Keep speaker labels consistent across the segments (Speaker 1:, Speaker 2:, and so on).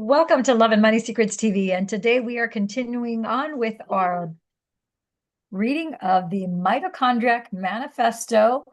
Speaker 1: Welcome to Love and Money Secrets TV, and today we are continuing on with our reading of the Mitochondriac Manifesto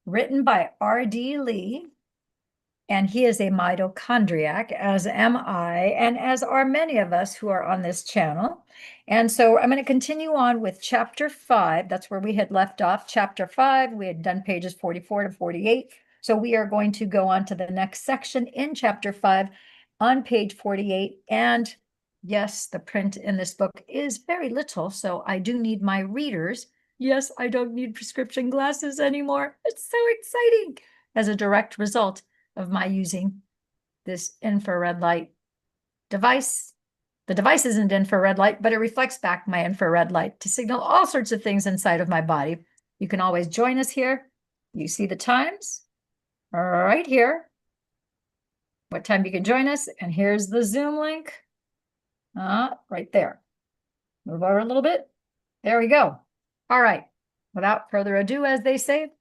Speaker 1: written by R.D. Lee, and he is a mitochondriac, as am I, and as are many of us who are on this channel. And so I'm going to continue on with Chapter 5. That's where we had left off. Chapter 5, we had done pages 44 to 48. So we are going to go on to the next section in Chapter 5 on page 48. And yes, the print in this book is very little, so I do need my readers. Yes, I don't need prescription glasses anymore. It's so exciting as a direct result of my using this infrared light device. The device isn't infrared light, but it reflects back my infrared light to signal all sorts of things inside of my body. You can always join us here. You see the times right here, what time you can join us. And here's the Zoom link right there. Move over a little bit. There we go. All right. Without further ado, as they say.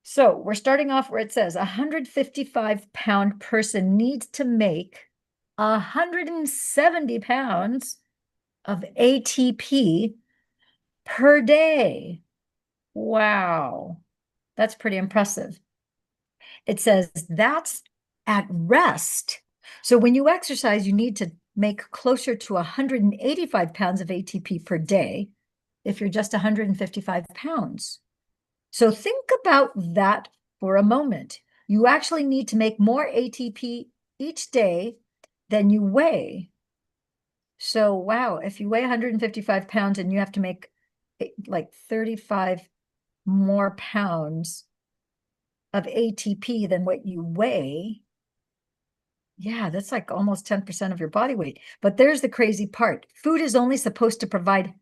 Speaker 1: So we're starting off where it says 155-pound person needs to make 170 pounds of ATP per day. Wow, that's pretty impressive. It says that's at rest. So when you exercise, you need to make closer to 185 pounds of ATP per day if you're just 155 pounds. So think about that for a moment. You actually need to make more ATP each day than you weigh. So, wow, if you weigh 155 pounds and you have to make like 35 more pounds of ATP than what you weigh, yeah, that's like almost 10% of your body weight. But there's the crazy part. Food is only supposed to provide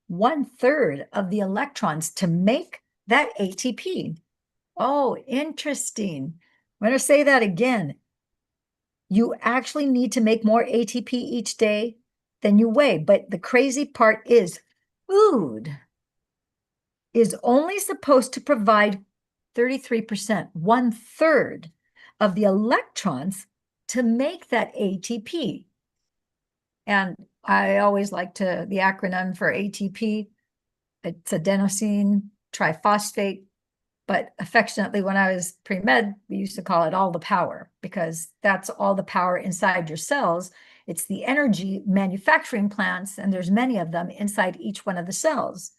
Speaker 1: 1/3 of the electrons to make that ATP. Oh, interesting. I'm going to say that again. You actually need to make more ATP each day than you weigh. But the crazy part is food is only supposed to provide 33%, 1/3 of the electrons to make that ATP. And I always like the acronym for ATP. It's adenosine triphosphate. But affectionately, when I was pre-med, we used to call it all the power, because that's all the power inside your cells. It's the energy manufacturing plants, and there's many of them inside each one of the cells.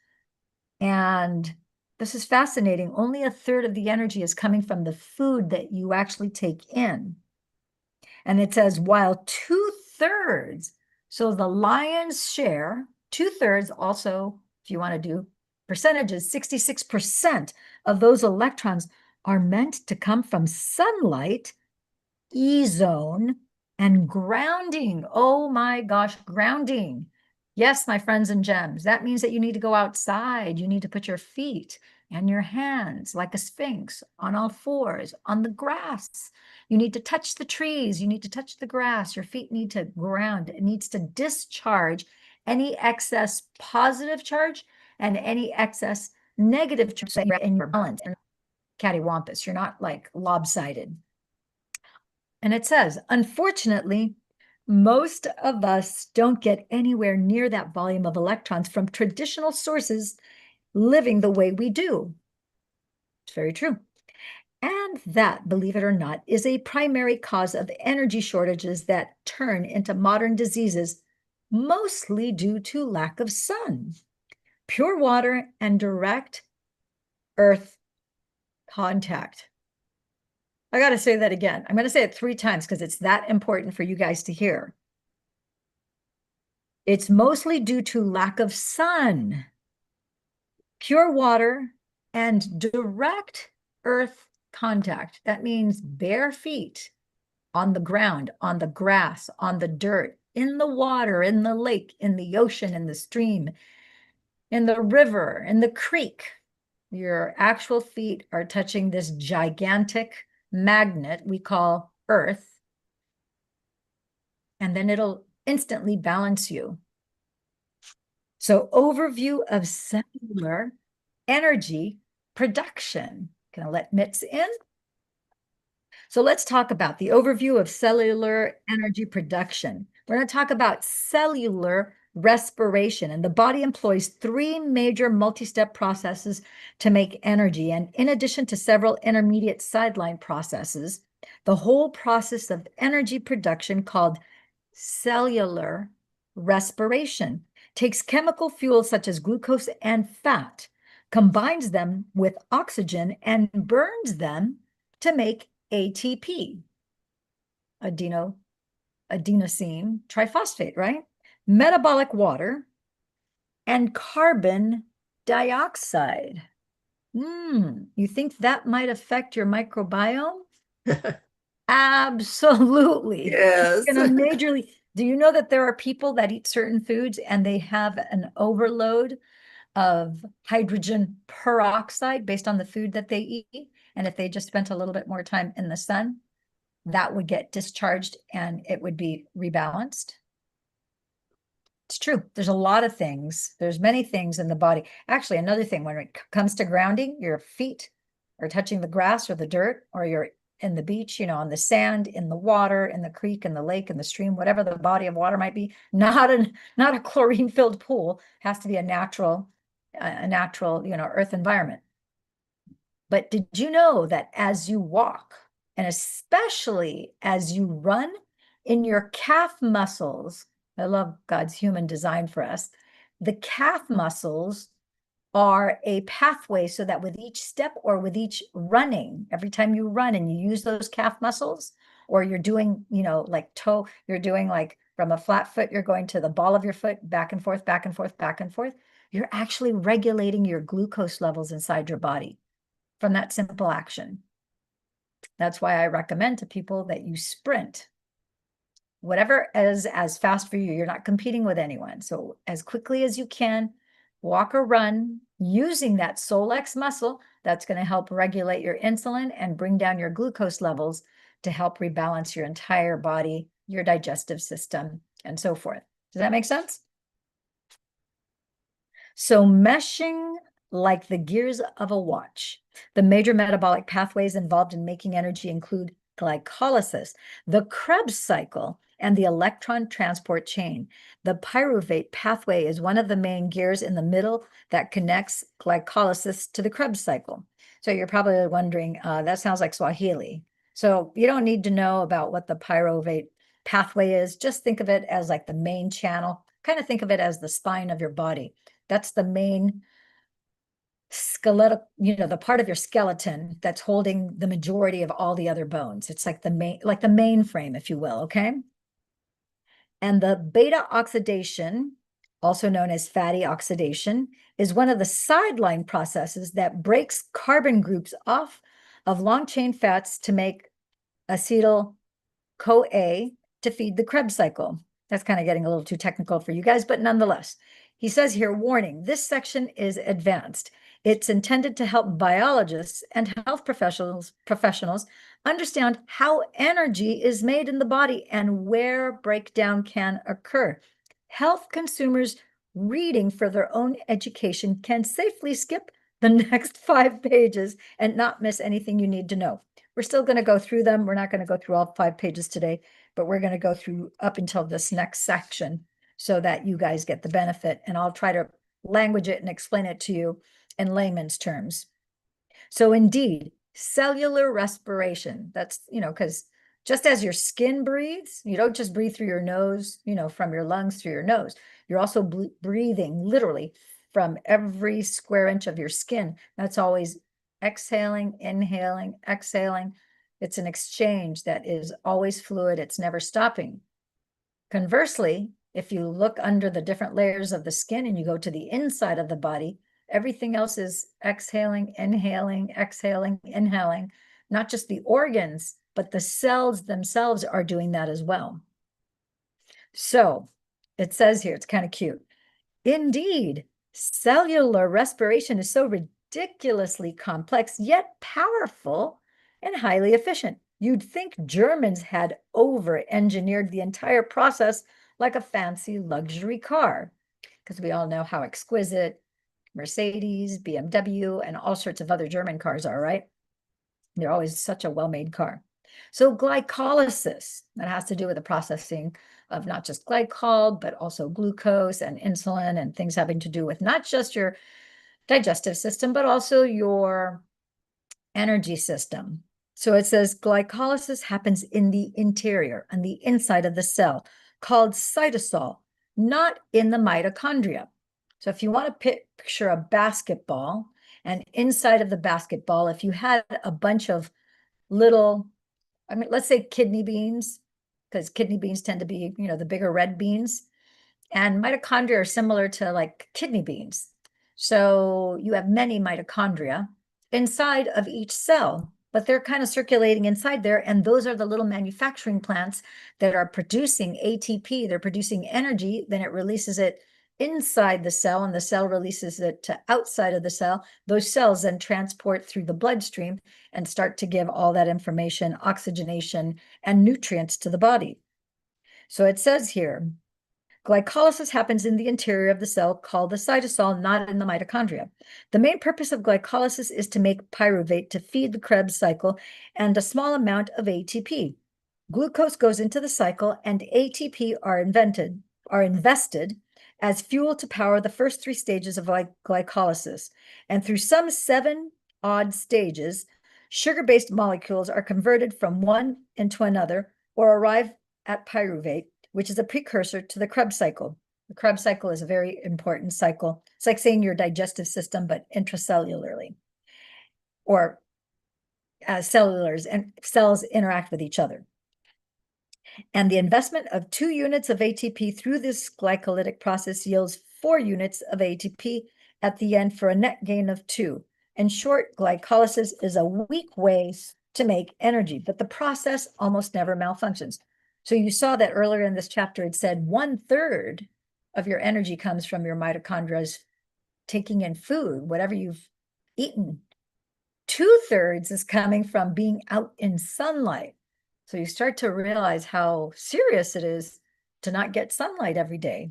Speaker 1: And this is fascinating. Only 1/3 of the energy is coming from the food that you actually take in. And it says, while 2/3, so the lion's share, 2/3 also, if you want to do percentages, 66% of those electrons are meant to come from sunlight, E-zone, and grounding. Oh my gosh, grounding. Yes, my friends and gems, that means that you need to go outside. You need to put your feet and your hands like a sphinx on all fours on the grass. You need to touch the trees. You need to touch the grass. Your feet need to ground. It needs to discharge any excess positive charge and any excess negative charge that you're in your balance. And cattywampus, you're not like lopsided. And it says, unfortunately, most of us don't get anywhere near that volume of electrons from traditional sources living the way we do. It's very true. And that, believe it or not, is a primary cause of energy shortages that turn into modern diseases, mostly due to lack of sun, pure water, and direct earth contact. I got to say that again. I'm going to say it 3 times because it's that important for you guys to hear. It's mostly due to lack of sun, pure water, and direct earth contact. That means bare feet on the ground, on the grass, on the dirt, in the water, in the lake, in the ocean, in the stream, in the river, in the creek. Your actual feet are touching this gigantic magnet we call Earth, and then it'll instantly balance you. So, overview of cellular energy production. Gonna let Mitz in. So let's talk about the overview of cellular energy production. We're going to talk about cellular respiration, and the body employs three major multi-step processes to make energy. And in addition to several intermediate sideline processes, the whole process of energy production, called cellular respiration, takes chemical fuels such as glucose and fat, combines them with oxygen, and burns them to make ATP, adenosine triphosphate, right? Metabolic water and carbon dioxide. You think that might affect your microbiome? Absolutely.
Speaker 2: Yes.
Speaker 1: It's going to majorly. Do you know that there are people that eat certain foods and they have an overload of hydrogen peroxide based on the food that they eat? And if they just spent a little bit more time in the sun, that would get discharged and it would be rebalanced. It's true. There's a lot of things. There's many things in the body. Actually, another thing, when it comes to grounding, your feet are touching the grass or the dirt, or you're in the beach, on the sand, in the water, in the creek, in the lake, in the stream, whatever the body of water might be, not a chlorine-filled pool. It has to be a natural, earth environment. But did you know that as you walk, and especially as you run, in your calf muscles, I love God's human design for us, the calf muscles are a pathway so that with each step or with each running, every time you run and you use those calf muscles, or you're doing, like toe, you're doing like from a flat foot, you're going to the ball of your foot, back and forth, back and forth, back and forth. You're actually regulating your glucose levels inside your body from that simple action. That's why I recommend to people that you sprint. Whatever is as fast for you, you're not competing with anyone. So as quickly as you can, walk or run using that Solex muscle. That's going to help regulate your insulin and bring down your glucose levels to help rebalance your entire body, your digestive system, and so forth. Does that make sense? So meshing like the gears of a watch. The major metabolic pathways involved in making energy include glycolysis, the Krebs cycle, and the electron transport chain. The pyruvate pathway is one of the main gears in the middle that connects glycolysis to the Krebs cycle. So you're probably wondering, that sounds like Swahili. So you don't need to know about what the pyruvate pathway is. Just think of it as like the main channel. Kind of think of it as the spine of your body. That's the main skeletal, the part of your skeleton that's holding the majority of all the other bones. It's like the mainframe, if you will, okay? And the beta oxidation, also known as fatty oxidation, is one of the sideline processes that breaks carbon groups off of long chain fats to make acetyl-CoA to feed the Krebs cycle. That's kind of getting a little too technical for you guys, but nonetheless, he says here, warning, this section is advanced. It's intended to help biologists and health professionals understand how energy is made in the body and where breakdown can occur. Health consumers reading for their own education can safely skip the next 5 pages and not miss anything you need to know. We're still going to go through them. We're not going to go through all 5 pages today, but we're going to go through up until this next section so that you guys get the benefit. And I'll try to language it and explain it to you in layman's terms. So indeed, cellular respiration, that's, because just as your skin breathes, you don't just breathe through your nose, from your lungs through your nose. You're also breathing literally from every square inch of your skin. That's always exhaling, inhaling, exhaling. It's an exchange that is always fluid. It's never stopping. Conversely, if you look under the different layers of the skin and you go to the inside of the body, everything else is exhaling, inhaling, exhaling, inhaling. Not just the organs, but the cells themselves are doing that as well. So it says here, it's kind of cute. Indeed, cellular respiration is so ridiculously complex, yet powerful and highly efficient. You'd think Germans had over-engineered the entire process like a fancy luxury car, because we all know how exquisite Mercedes, BMW, and all sorts of other German cars are, right? They're always such a well-made car. So glycolysis, that has to do with the processing of not just glycol, but also glucose and insulin and things having to do with not just your digestive system, but also your energy system. So it says glycolysis happens in the interior, on the inside of the cell, called cytosol, not in the mitochondria. So if you want to picture a basketball, and inside of the basketball, if you had a bunch of little, I mean, let's say kidney beans, because kidney beans tend to be, the bigger red beans. And mitochondria are similar to like kidney beans. So you have many mitochondria inside of each cell, but they're kind of circulating inside there. And those are the little manufacturing plants that are producing ATP. They're producing energy, then it releases it inside the cell, and the cell releases it to outside of the cell. Those cells then transport through the bloodstream and start to give all that information, oxygenation, and nutrients to the body. So it says here, glycolysis happens in the interior of the cell called the cytosol, not in the mitochondria. The main purpose of glycolysis is to make pyruvate to feed the Krebs cycle and a small amount of ATP. Glucose goes into the cycle and ATP are invested as fuel to power the first 3 stages of glycolysis. And through some 7 odd stages, sugar-based molecules are converted from one into another or arrive at pyruvate, which is a precursor to the Krebs cycle. The Krebs cycle is a very important cycle. It's like saying your digestive system, but intracellularly, or cellulars, and cells interact with each other. And the investment of 2 units of ATP through this glycolytic process yields 4 units of ATP at the end for a net gain of 2. In short, glycolysis is a weak way to make energy, but the process almost never malfunctions. So you saw that earlier in this chapter, it said 1/3 of your energy comes from your mitochondria taking in food, whatever you've eaten. 2/3 is coming from being out in sunlight. So you start to realize how serious it is to not get sunlight every day.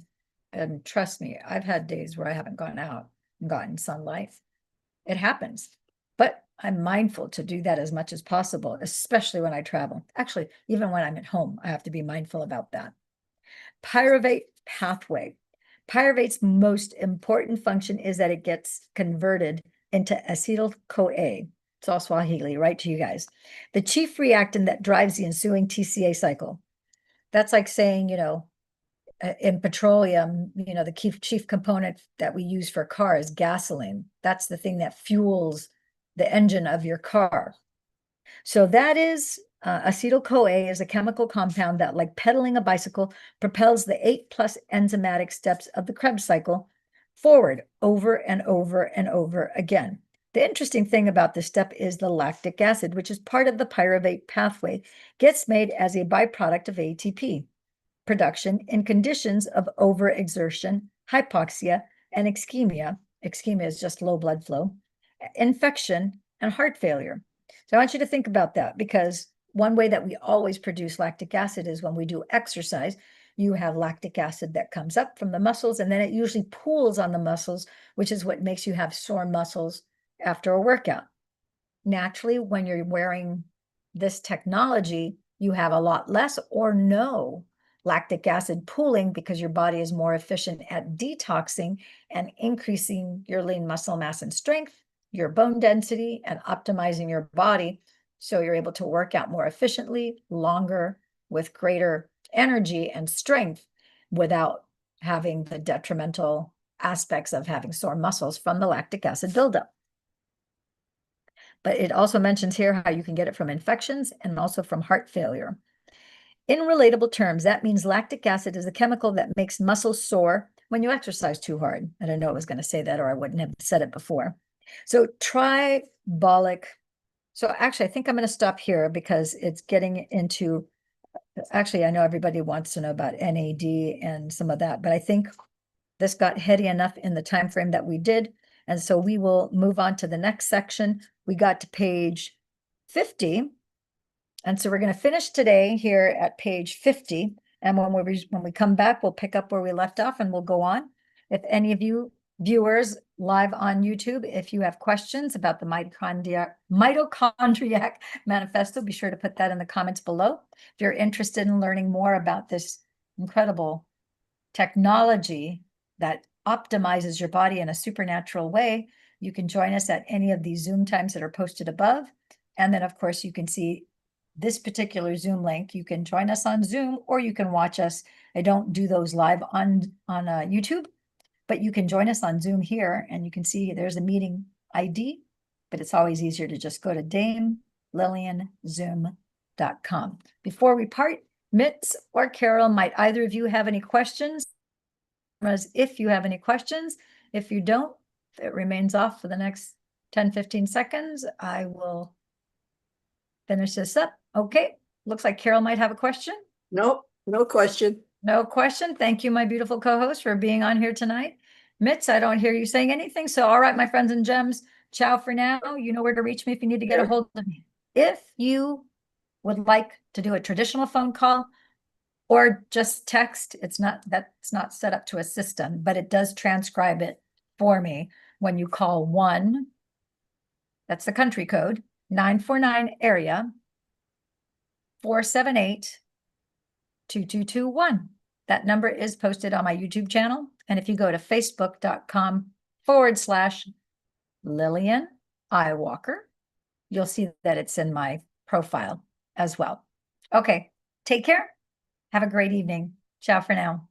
Speaker 1: And trust me, I've had days where I haven't gone out and gotten sunlight. It happens. But I'm mindful to do that as much as possible, especially when I travel. Actually, even when I'm at home, I have to be mindful about that. Pyruvate pathway. Pyruvate's most important function is that it gets converted into acetyl-CoA. It's all Swahili, right to you guys. The chief reactant that drives the ensuing TCA cycle. That's like saying, in petroleum, the chief component that we use for a car is gasoline. That's the thing that fuels the engine of your car. So that is acetyl-CoA is a chemical compound that, like pedaling a bicycle, propels the 8+ enzymatic steps of the Krebs cycle forward over and over and over again. The interesting thing about this step is the lactic acid, which is part of the pyruvate pathway, gets made as a byproduct of ATP production in conditions of overexertion, hypoxia, and ischemia. Ischemia is just low blood flow, infection, and heart failure. So I want you to think about that, because one way that we always produce lactic acid is when we do exercise. You have lactic acid that comes up from the muscles, and then it usually pools on the muscles, which is what makes you have sore muscles after a workout. Naturally, when you're wearing this technology, you have a lot less or no lactic acid pooling because your body is more efficient at detoxing and increasing your lean muscle mass and strength, your bone density, and optimizing your body so you're able to work out more efficiently, longer, with greater energy and strength without having the detrimental aspects of having sore muscles from the lactic acid buildup. But it also mentions here how you can get it from infections and also from heart failure. In relatable terms, that means lactic acid is a chemical that makes muscles sore when you exercise too hard. I didn't know I was going to say that, or I wouldn't have said it before. So tribolic. So actually, I think I'm going to stop here because it's getting into, actually, I know everybody wants to know about NAD and some of that, but I think this got heady enough in the time frame that we did. And so we will move on to the next section. We got to page 50. And so we're going to finish today here at page 50. And when we come back, we'll pick up where we left off and we'll go on. If any of you viewers live on YouTube. If you have questions about the mitochondriac manifesto, be sure to put that in the comments below. If you're interested in learning more about this incredible technology that optimizes your body in a supernatural way, you can join us at any of these Zoom times that are posted above. And then, of course, you can see this particular Zoom link. You can join us on Zoom, or you can watch us. I don't do those live on YouTube, but you can join us on Zoom here, and you can see there's a meeting ID, but it's always easier to just go to damelillianzoom.com. Before we part, Mitz or Carol, might either of you have any questions? If you have any questions, if you don't, it remains off for the next 10, 15 seconds. I will finish this up. Okay, looks like Carol might have a question.
Speaker 2: Nope, no question.
Speaker 1: No question. Thank you, my beautiful co-host, for being on here tonight. Mitz, I don't hear you saying anything. So, all right, my friends and gems, ciao for now. You know where to reach me if you need to get a hold of me. If you would like to do a traditional phone call or just text, that's not set up to a system, but it does transcribe it for me when you call 1, that's the country code, 949 area 478-2221. That number is posted on my YouTube channel. And if you go to facebook.com/Lillian I. Walker, you'll see that it's in my profile as well. Okay, take care. Have a great evening. Ciao for now.